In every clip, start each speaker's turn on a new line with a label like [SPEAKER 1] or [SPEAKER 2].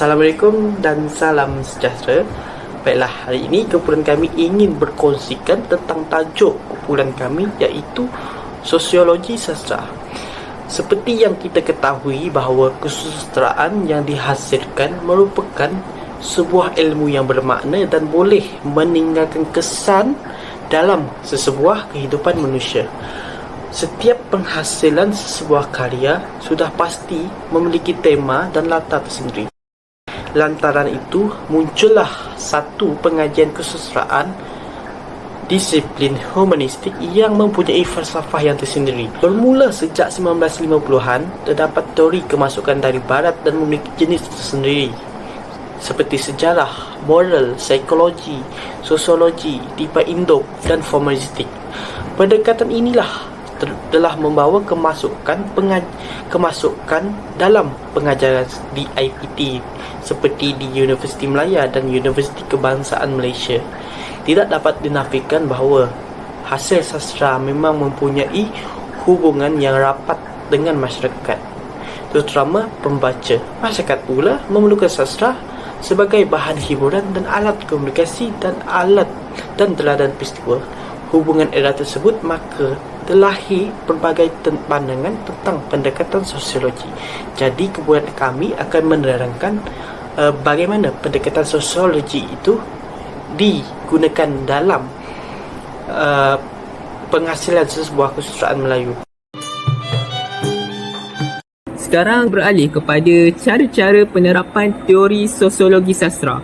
[SPEAKER 1] Assalamualaikum dan salam sejahtera. Baiklah, hari ini kumpulan kami ingin berkongsikan tentang tajuk kumpulan kami, iaitu Sosiologi Sastra. Seperti yang kita ketahui bahawa kesusastraan yang dihasilkan merupakan sebuah ilmu yang bermakna dan boleh meninggalkan kesan dalam sesebuah kehidupan manusia. Setiap penghasilan sesebuah karya sudah pasti memiliki tema dan latar tersendiri. Lantaran itu, muncullah satu pengajian kesusastraan, disiplin humanistik yang mempunyai falsafah yang tersendiri. Bermula sejak 1950-an, terdapat teori kemasukan dari barat dan memiliki jenis tersendiri, seperti sejarah, moral, psikologi, sosiologi, tipe Indo dan formalistik. Pendekatan inilah telah membawa kemasukan dalam pengajaran di IPT seperti di Universiti Malaya dan Universiti Kebangsaan Malaysia. Tidak dapat dinafikan bahawa hasil sastra memang mempunyai hubungan yang rapat dengan masyarakat, terutama pembaca. Masyarakat pula memerlukan sastra sebagai bahan hiburan dan alat komunikasi dan teladan peristiwa hubungan era tersebut. Maka terlahir pelbagai pandangan tentang pendekatan sosiologi. Jadi kumpulan kami akan menerangkan bagaimana pendekatan sosiologi itu digunakan dalam penghasilan sebuah kesusastraan Melayu.
[SPEAKER 2] Sekarang beralih kepada cara-cara penerapan teori sosiologi sastra.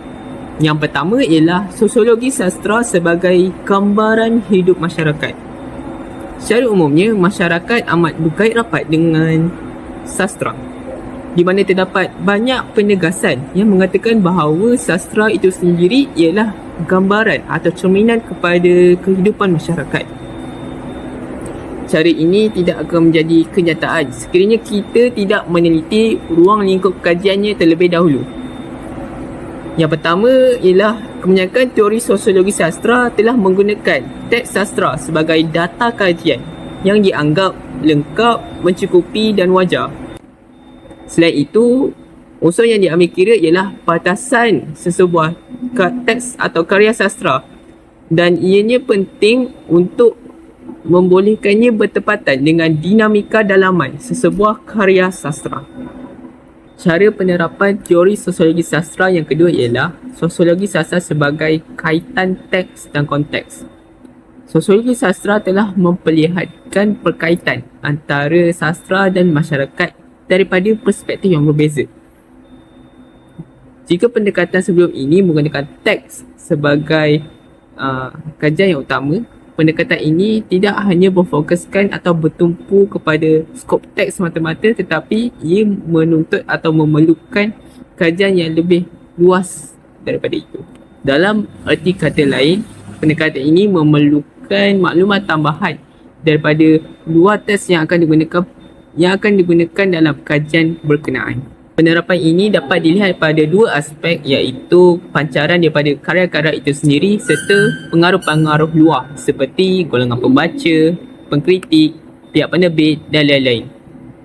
[SPEAKER 2] Yang pertama ialah sosiologi sastra sebagai gambaran hidup masyarakat. Secara umumnya, masyarakat amat berkait rapat dengan sastra, di mana terdapat banyak penegasan yang mengatakan bahawa sastra itu sendiri ialah gambaran atau cerminan kepada kehidupan masyarakat. Cara ini tidak akan menjadi kenyataan sekiranya kita tidak meneliti ruang lingkup kajiannya terlebih dahulu. Yang pertama ialah kebanyakan teori sosiologi sastra telah menggunakan teks sastra sebagai data kajian yang dianggap lengkap, mencukupi dan wajar. Selain itu, unsur yang diambil kira ialah batasan sesebuah teks atau karya sastra, dan ianya penting untuk membolehkannya bertepatan dengan dinamika dalaman sesebuah karya sastra. Cara penerapan teori sosiologi sastra yang kedua ialah sosiologi sastra sebagai kaitan teks dan konteks. Sosiologi sastra telah memperlihatkan perkaitan antara sastra dan masyarakat daripada perspektif yang berbeza. Jika pendekatan sebelum ini menggunakan teks sebagai kajian yang utama, pendekatan ini tidak hanya berfokuskan atau bertumpu kepada skop teks semata-mata, tetapi ia menuntut atau memerlukan kajian yang lebih luas daripada itu. Dalam erti kata lain, pendekatan ini memerlukan maklumat tambahan daripada luar teks yang akan digunakan dalam kajian berkenaan. Penerapan ini dapat dilihat pada dua aspek, iaitu pancaran daripada karya-karya itu sendiri serta pengaruh-pengaruh luar seperti golongan pembaca, pengkritik, pihak penerbit dan lain-lain.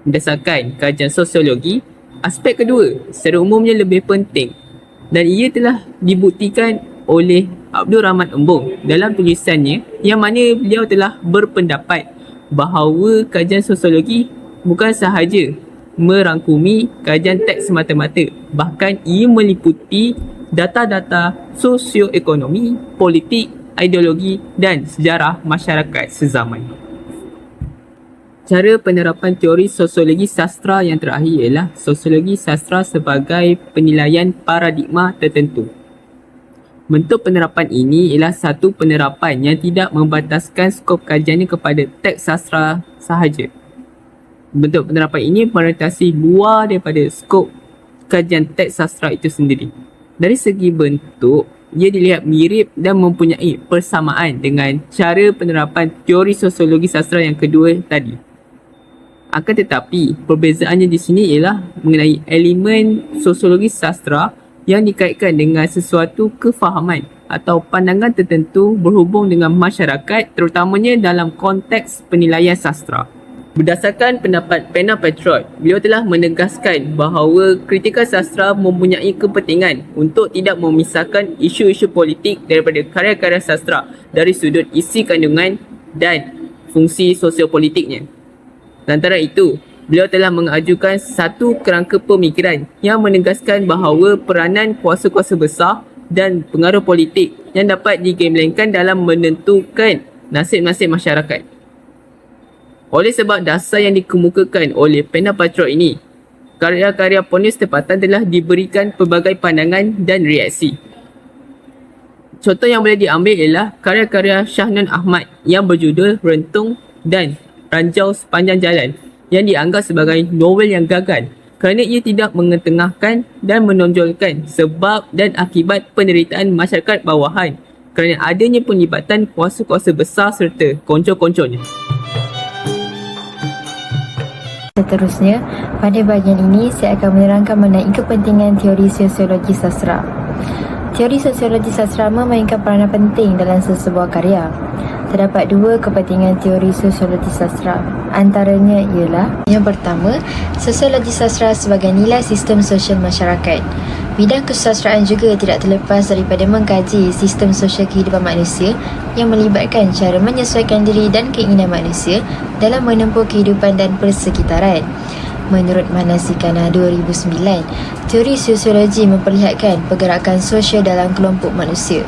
[SPEAKER 2] Berdasarkan kajian sosiologi, aspek kedua secara umumnya lebih penting dan ia telah dibuktikan oleh Abdul Rahman Embong dalam tulisannya, yang mana beliau telah berpendapat bahawa kajian sosiologi bukan sahaja merangkumi kajian teks semata-mata, bahkan ia meliputi data-data sosioekonomi, politik, ideologi dan sejarah masyarakat sezaman. Cara penerapan teori sosiologi sastra yang terakhir ialah sosiologi sastra sebagai penilaian paradigma tertentu. Bentuk penerapan ini ialah satu penerapan yang tidak membataskan skop kajiannya kepada teks sastra sahaja. Bentuk penerapan ini merentasi luar daripada skop kajian teks sastra itu sendiri. Dari segi bentuk, ia dilihat mirip dan mempunyai persamaan dengan cara penerapan teori sosiologi sastra yang kedua tadi. Akan tetapi, perbezaannya di sini ialah mengenai elemen sosiologi sastra yang dikaitkan dengan sesuatu kefahaman atau pandangan tertentu berhubung dengan masyarakat, terutamanya dalam konteks penilaian sastra. Berdasarkan pendapat Pena Petrot, beliau telah menegaskan bahawa kritikal sastra mempunyai kepentingan untuk tidak memisahkan isu-isu politik daripada karya-karya sastra dari sudut isi kandungan dan fungsi sosiopolitiknya. Antara itu, beliau telah mengajukan satu kerangka pemikiran yang menegaskan bahawa peranan kuasa-kuasa besar dan pengaruh politik yang dapat digambelangkan dalam menentukan nasib-nasib masyarakat. Oleh sebab dasar yang dikemukakan oleh Pena Petrot ini, karya-karya penulis tempatan telah diberikan pelbagai pandangan dan reaksi. Contoh yang boleh diambil ialah karya-karya Shah Nun Ahmad yang berjudul Rentung dan Ranjau Sepanjang Jalan yang dianggap sebagai novel yang gagal kerana ia tidak mengetengahkan dan menonjolkan sebab dan akibat penderitaan masyarakat bawahan kerana adanya penlibatan kuasa-kuasa besar serta konco-konconya.
[SPEAKER 3] Seterusnya, pada bahagian ini saya akan menerangkan mengenai kepentingan teori sosiologi sastra. Teori sosiologi sastra memainkan peranan penting dalam sesebuah karya. Terdapat dua kepentingan teori sosiologi sastra. Antaranya ialah: yang pertama, sosiologi sastra sebagai nilai sistem sosial masyarakat. Bidang kesusastraan juga tidak terlepas daripada mengkaji sistem sosial kehidupan manusia yang melibatkan cara menyesuaikan diri dan keinginan manusia dalam menempuh kehidupan dan persekitaran. Menurut Manasikana 2009, teori sosiologi memperlihatkan pergerakan sosial dalam kelompok manusia.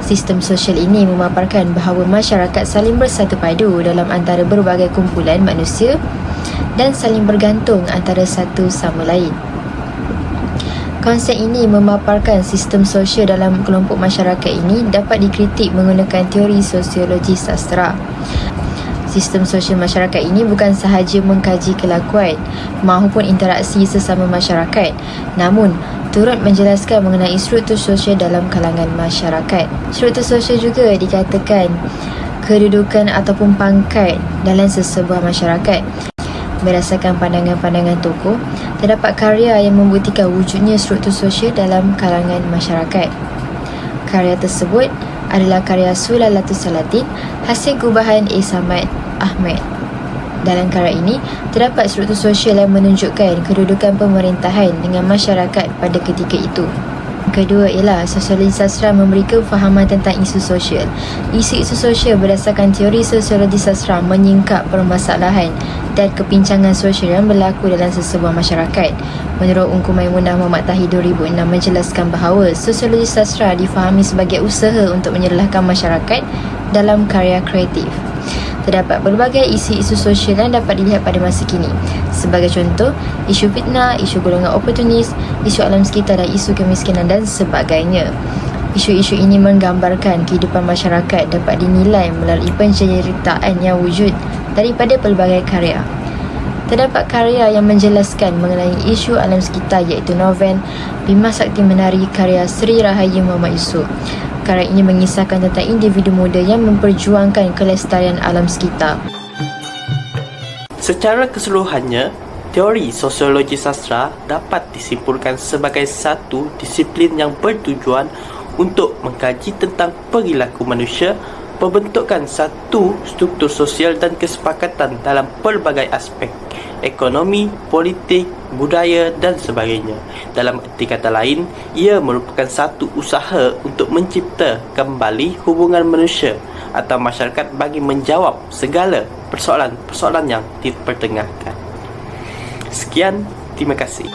[SPEAKER 3] Sistem sosial ini memaparkan bahawa masyarakat saling bersatu padu dalam antara berbagai kumpulan manusia dan saling bergantung antara satu sama lain. Konsep ini memaparkan sistem sosial dalam kelompok masyarakat ini dapat dikritik menggunakan teori sosiologi sastra. Sistem sosial masyarakat ini bukan sahaja mengkaji kelakuan maupun interaksi sesama masyarakat, namun turut menjelaskan mengenai struktur sosial dalam kalangan masyarakat. Struktur sosial juga dikatakan kedudukan ataupun pangkat dalam sesebuah masyarakat. Berdasarkan pandangan-pandangan tokoh, terdapat karya yang membuktikan wujudnya struktur sosial dalam kalangan masyarakat. Karya tersebut adalah karya Sulalatus Salatin hasil gubahan A. Samad Ahmad. Dalam karya ini, terdapat struktur sosial yang menunjukkan kedudukan pemerintahan dengan masyarakat pada ketika itu. Kedua ialah sosiologi sastra memberi kefahaman tentang isu sosial. Isu-isu sosial berdasarkan teori sosiologi sastra menyingkap permasalahan dan kepincangan sosial yang berlaku dalam sesebuah masyarakat. Menurut Ungku Maimunah Muhammad Tahir 2006 menjelaskan bahawa sosiologi sastra difahami sebagai usaha untuk menyelahkan masyarakat dalam karya kreatif. Terdapat berbagai isu-isu sosial yang dapat dilihat pada masa kini. Sebagai contoh, isu fitnah, isu golongan oportunis, isu alam sekitar dan isu kemiskinan dan sebagainya. Isu-isu ini menggambarkan kehidupan masyarakat dapat dinilai melalui penceritaan yang wujud daripada pelbagai karya. Terdapat karya yang menjelaskan mengenai isu alam sekitar iaitu novel Bima Sakti Menari karya Sri Rahayu Muhammad Yusof. Karya ini mengisahkan tentang individu muda yang memperjuangkan kelestarian alam sekitar.
[SPEAKER 1] Secara keseluruhannya, teori sosiologi sastra dapat disimpulkan sebagai satu disiplin yang bertujuan untuk mengkaji tentang perilaku manusia, pembentukan satu struktur sosial dan kesepakatan dalam pelbagai aspek ekonomi, politik, budaya dan sebagainya. Dalam erti kata lain, ia merupakan satu usaha untuk mencipta kembali hubungan manusia atau masyarakat bagi menjawab segala persoalan-persoalan yang dipertengahkan. Sekian, terima kasih.